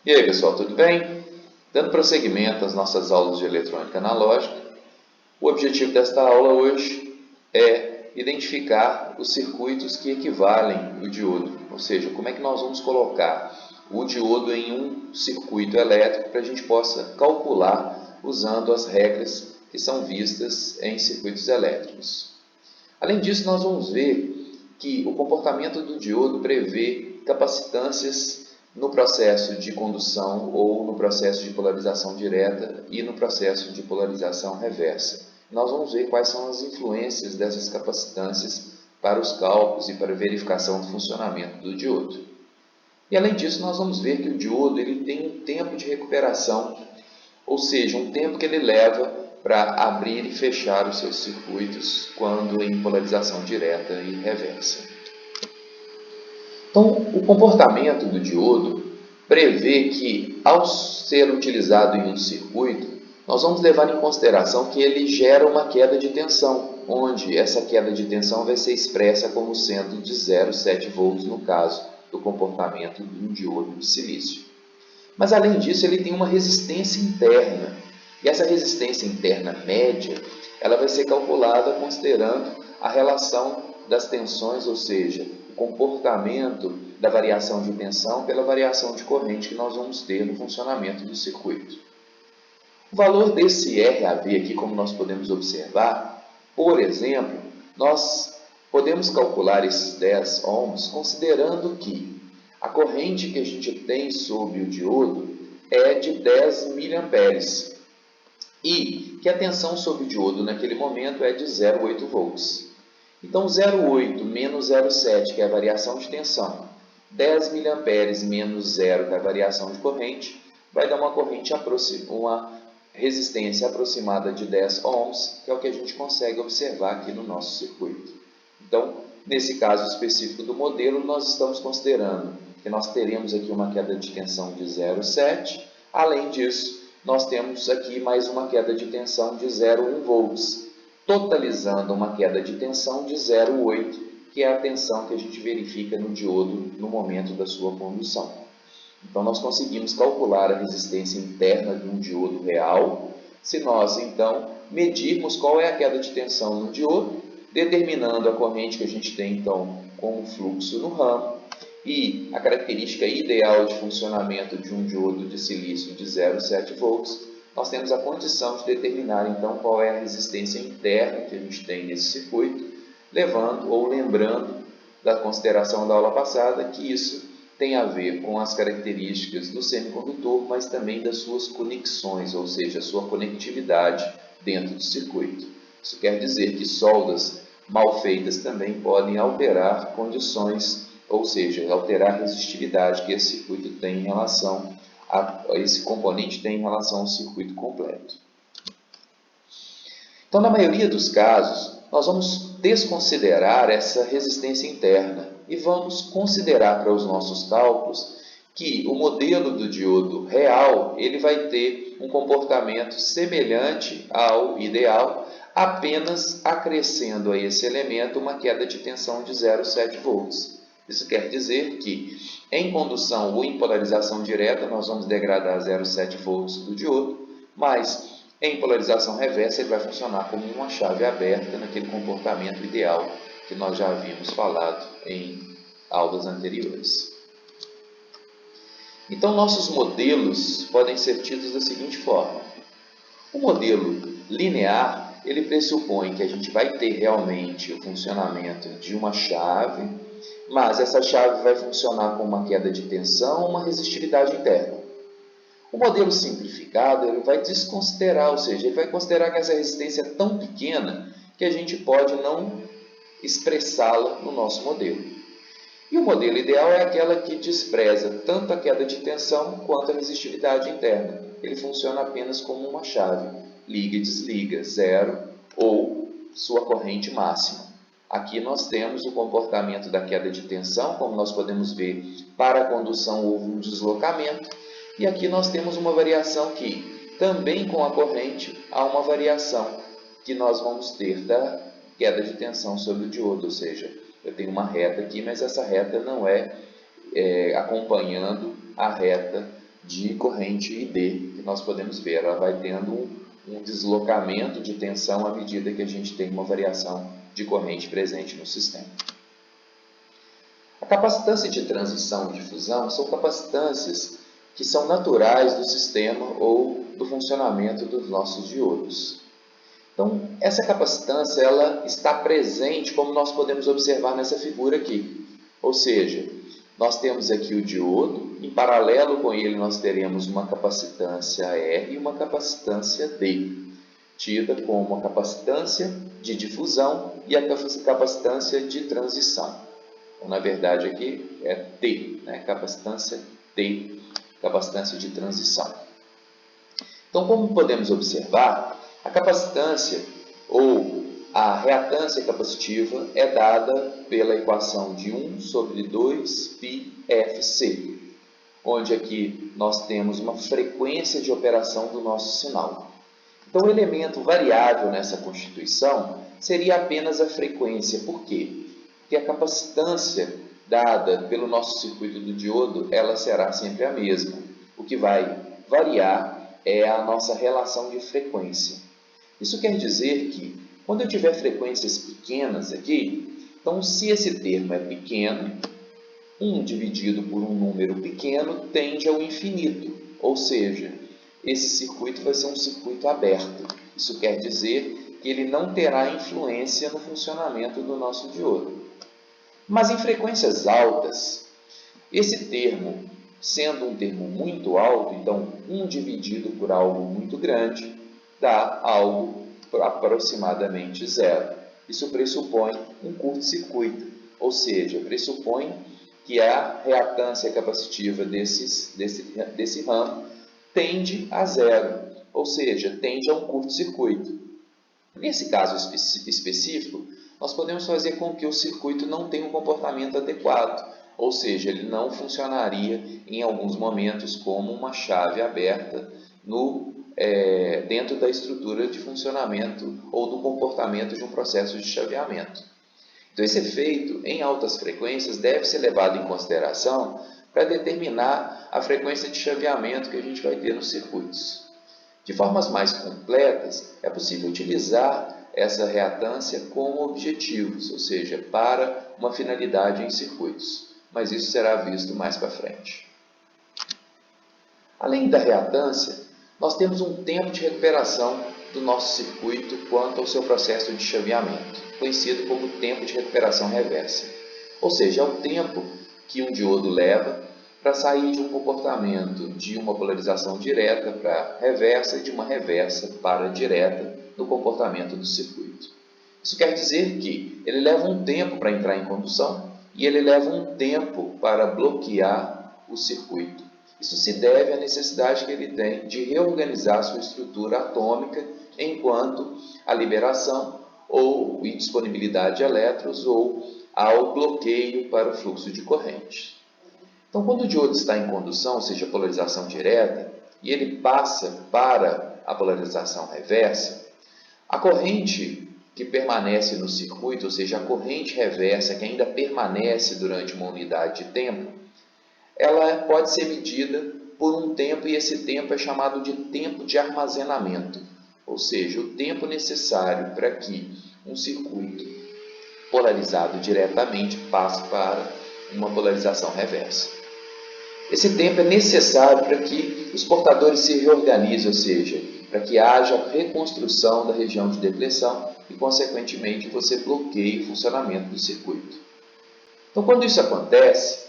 E aí, pessoal, tudo bem? Dando prosseguimento às nossas aulas de eletrônica analógica, o objetivo desta aula hoje é identificar os circuitos que equivalem ao diodo, ou seja, como é que nós vamos colocar o diodo em um circuito elétrico para a gente possa calcular usando as regras que são vistas em circuitos elétricos. Além disso, nós vamos ver que o comportamento do diodo prevê capacitâncias no processo de condução ou no processo de polarização direta e no processo de polarização reversa. Nós vamos ver quais são as influências dessas capacitâncias para os cálculos e para a verificação do funcionamento do diodo. E além disso, nós vamos ver que o diodo ele tem um tempo de recuperação, ou seja, um tempo que ele leva para abrir e fechar os seus circuitos quando em polarização direta e reversa. Então, o comportamento do diodo prevê que, ao ser utilizado em um circuito, nós vamos levar em consideração que ele gera uma queda de tensão, onde essa queda de tensão vai ser expressa como sendo de 0,7 volts no caso do comportamento de um diodo de silício. Mas, além disso, ele tem uma resistência interna, e essa resistência interna média ela vai ser calculada considerando a relação das tensões, ou seja, o comportamento da variação de tensão pela variação de corrente que nós vamos ter no funcionamento do circuito. O valor desse RAV aqui, como nós podemos observar, por exemplo, nós podemos calcular esses 10 ohms considerando que a corrente que a gente tem sobre o diodo é de 10 miliamperes e que a tensão sobre o diodo naquele momento é de 0,8 volts. Então, 0,8 menos 0,7, que é a variação de tensão, 10 miliamperes menos 0, que é a variação de corrente, vai dar uma corrente uma resistência aproximada de 10 ohms, que é o que a gente consegue observar aqui no nosso circuito. Então, nesse caso específico do modelo, nós estamos considerando que nós teremos aqui uma queda de tensão de 0,7. Além disso, nós temos aqui mais uma queda de tensão de 0,1 volts, totalizando uma queda de tensão de 0,8, que é a tensão que a gente verifica no diodo no momento da sua condução. Então, nós conseguimos calcular a resistência interna de um diodo real, se nós, então, medirmos qual é a queda de tensão no diodo, determinando a corrente que a gente tem, então, com o fluxo no ramo, e a característica ideal de funcionamento de um diodo de silício de 0,7 volts, nós temos a condição de determinar, então, qual é a resistência interna que a gente tem nesse circuito, levando ou lembrando da consideração da aula passada que isso tem a ver com as características do semicondutor, mas também das suas conexões, ou seja, a sua conectividade dentro do circuito. Isso quer dizer que soldas mal feitas também podem alterar condições, ou seja, alterar a resistividade que esse circuito tem em relação esse componente tem em relação ao circuito completo. Então, na maioria dos casos, nós vamos desconsiderar essa resistência interna e vamos considerar para os nossos cálculos que o modelo do diodo real ele vai ter um comportamento semelhante ao ideal, apenas acrescendo a esse elemento uma queda de tensão de 0,7 volts. Isso quer dizer que em condução ou em polarização direta nós vamos degradar 0,7 volts do diodo, mas em polarização reversa ele vai funcionar como uma chave aberta naquele comportamento ideal que nós já havíamos falado em aulas anteriores. Então, nossos modelos podem ser tidos da seguinte forma. O modelo linear, ele pressupõe que a gente vai ter realmente o funcionamento de uma chave, mas essa chave vai funcionar com uma queda de tensão, uma resistividade interna. O modelo simplificado ele vai desconsiderar, ou seja, ele vai considerar que essa resistência é tão pequena que a gente pode não expressá-la no nosso modelo. E o modelo ideal é aquela que despreza tanto a queda de tensão quanto a resistividade interna. Ele funciona apenas como uma chave, liga e desliga, zero ou sua corrente máxima. Aqui nós temos o comportamento da queda de tensão, como nós podemos ver, para a condução houve um deslocamento, e aqui nós temos uma variação que, também com a corrente, há uma variação que nós vamos ter da queda de tensão sobre o diodo, ou seja, eu tenho uma reta aqui, mas essa reta não é acompanhando a reta de corrente ID, que nós podemos ver. Ela vai tendo um deslocamento de tensão à medida que a gente tem uma variação de corrente presente no sistema. A capacitância de transição e de fusão são capacitâncias que são naturais do sistema ou do funcionamento dos nossos diodos. Então, essa capacitância ela está presente, como nós podemos observar nessa figura aqui. Ou seja, nós temos aqui o diodo, em paralelo com ele nós teremos uma capacitância R e uma capacitância D, tida como a capacitância de difusão e a capacitância de transição. Então, na verdade, aqui é T, né? Capacitância T, capacitância de transição. Então, como podemos observar, a capacitância ou a reatância capacitiva é dada pela equação de 1 sobre 2πfc, onde aqui nós temos uma frequência de operação do nosso sinal. Então, o elemento variável nessa constituição seria apenas a frequência. Por quê? Porque a capacitância dada pelo nosso circuito do diodo, ela será sempre a mesma. O que vai variar é a nossa relação de frequência. Isso quer dizer que, quando eu tiver frequências pequenas aqui, então se esse termo é pequeno, 1 dividido por um número pequeno tende ao infinito, ou seja, esse circuito vai ser um circuito aberto. Isso quer dizer que ele não terá influência no funcionamento do nosso diodo. Mas em frequências altas, esse termo, sendo um termo muito alto, então 1 dividido por algo muito grande, dá algo aproximadamente zero. Isso pressupõe um curto-circuito, ou seja, pressupõe que a reatância capacitiva desse ramo tende a zero, ou seja, tende a um curto-circuito. Nesse caso específico, nós podemos fazer com que o circuito não tenha um comportamento adequado, ou seja, ele não funcionaria em alguns momentos como uma chave aberta dentro da estrutura de funcionamento ou do comportamento de um processo de chaveamento. Então, esse efeito em altas frequências deve ser levado em consideração para determinar a frequência de chaveamento que a gente vai ter nos circuitos. De formas mais completas, é possível utilizar essa reatância como objetivos, ou seja, para uma finalidade em circuitos, mas isso será visto mais para frente. Além da reatância, nós temos um tempo de recuperação do nosso circuito quanto ao seu processo de chaveamento, conhecido como tempo de recuperação reversa. Ou seja, é o tempo que um diodo leva para sair de um comportamento de uma polarização direta para reversa e de uma reversa para direta no comportamento do circuito. Isso quer dizer que ele leva um tempo para entrar em condução e ele leva um tempo para bloquear o circuito. Isso se deve à necessidade que ele tem de reorganizar sua estrutura atômica enquanto a liberação ou indisponibilidade de elétrons ou ao bloqueio para o fluxo de corrente. Então, quando o diodo está em condução, ou seja, polarização direta, e ele passa para a polarização reversa, a corrente que permanece no circuito, ou seja, a corrente reversa que ainda permanece durante uma unidade de tempo, ela pode ser medida por um tempo e esse tempo é chamado de tempo de armazenamento, ou seja, o tempo necessário para que um circuito polarizado diretamente passe para uma polarização reversa. Esse tempo é necessário para que os portadores se reorganizem, ou seja, para que haja reconstrução da região de depressão e, consequentemente, você bloqueie o funcionamento do circuito. Então, quando isso acontece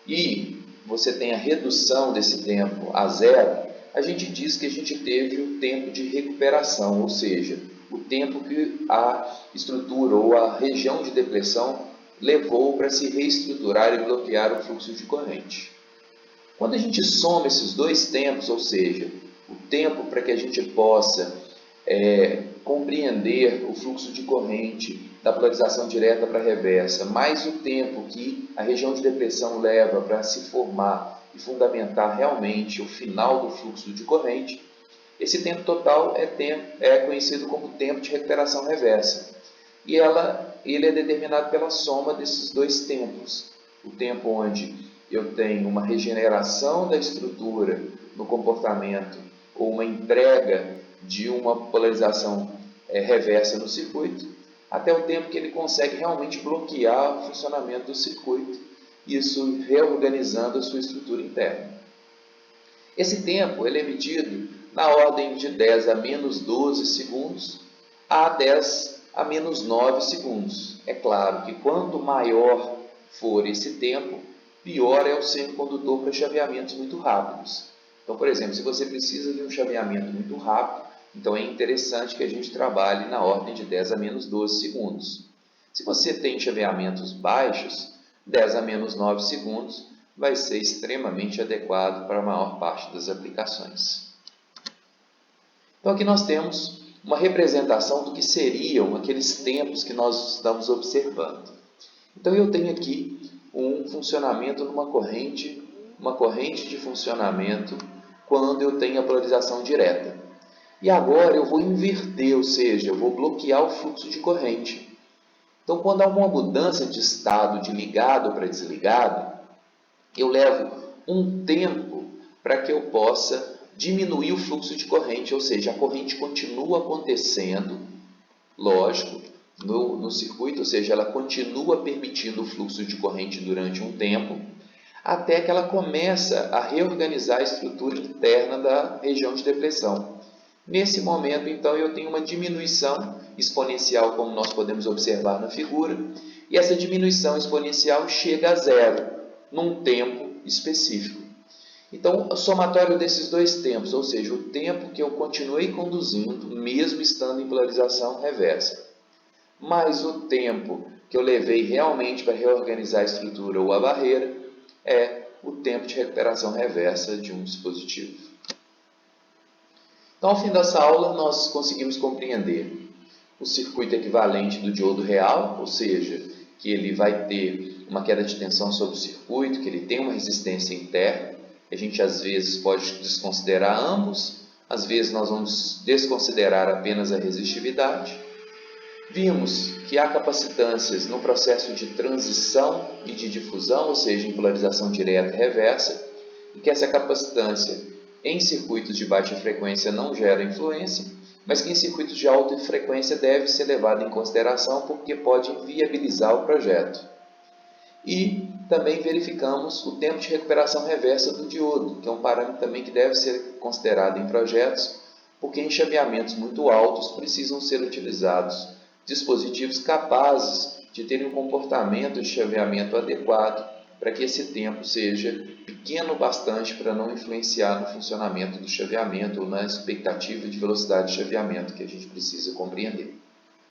e você tem a redução desse tempo a zero, a gente diz que a gente teve o tempo de recuperação, ou seja, o tempo que a estrutura ou a região de depressão levou para se reestruturar e bloquear o fluxo de corrente. Quando a gente soma esses dois tempos, ou seja, o tempo para que a gente possa compreender o fluxo de corrente da polarização direta para a reversa, mais o tempo que a região de depressão leva para se formar e fundamentar realmente o final do fluxo de corrente, esse tempo total é conhecido como tempo de recuperação reversa. E ele é determinado pela soma desses dois tempos. O tempo onde eu tenho uma regeneração da estrutura no comportamento ou uma entrega de uma polarização reversa no circuito, até o tempo que ele consegue realmente bloquear o funcionamento do circuito, isso reorganizando a sua estrutura interna. Esse tempo ele é medido na ordem de 10 a menos 12 segundos a 10 a menos 9 segundos. É claro que quanto maior for esse tempo, pior é o semicondutor para chaveamentos muito rápidos. Então, por exemplo, se você precisa de um chaveamento muito rápido, então é interessante que a gente trabalhe na ordem de 10 a menos 12 segundos. Se você tem chaveamentos baixos, 10 a menos 9 segundos vai ser extremamente adequado para a maior parte das aplicações. Então aqui nós temos uma representação do que seriam aqueles tempos que nós estamos observando. Então eu tenho aqui um funcionamento numa corrente, uma corrente de funcionamento quando eu tenho a polarização direta. E agora eu vou inverter, ou seja, eu vou bloquear o fluxo de corrente. Então quando há uma mudança de estado de ligado para desligado, eu levo um tempo para que eu possa diminuir o fluxo de corrente, ou seja, a corrente continua acontecendo, lógico, no circuito, ou seja, ela continua permitindo o fluxo de corrente durante um tempo, até que ela começa a reorganizar a estrutura interna da região de depressão. Nesse momento, então, eu tenho uma diminuição exponencial, como nós podemos observar na figura, e essa diminuição exponencial chega a zero, num tempo específico. Então, o somatório desses dois tempos, ou seja, o tempo que eu continuei conduzindo, mesmo estando em polarização reversa, mais o tempo que eu levei realmente para reorganizar a estrutura ou a barreira, é o tempo de recuperação reversa de um dispositivo. Então, ao fim dessa aula, nós conseguimos compreender o circuito equivalente do diodo real, ou seja, que ele vai ter uma queda de tensão sobre o circuito, que ele tem uma resistência interna. A gente às vezes pode desconsiderar ambos, às vezes nós vamos desconsiderar apenas a resistividade. Vimos que há capacitâncias no processo de transição e de difusão, ou seja, em polarização direta e reversa, e que essa capacitância em circuitos de baixa frequência não gera influência, mas que em circuitos de alta frequência deve ser levada em consideração porque pode inviabilizar o projeto. E também verificamos o tempo de recuperação reversa do diodo, que é um parâmetro também que deve ser considerado em projetos, porque em chaveamentos muito altos precisam ser utilizados dispositivos capazes de terem um comportamento de chaveamento adequado para que esse tempo seja pequeno bastante para não influenciar no funcionamento do chaveamento ou na expectativa de velocidade de chaveamento que a gente precisa compreender.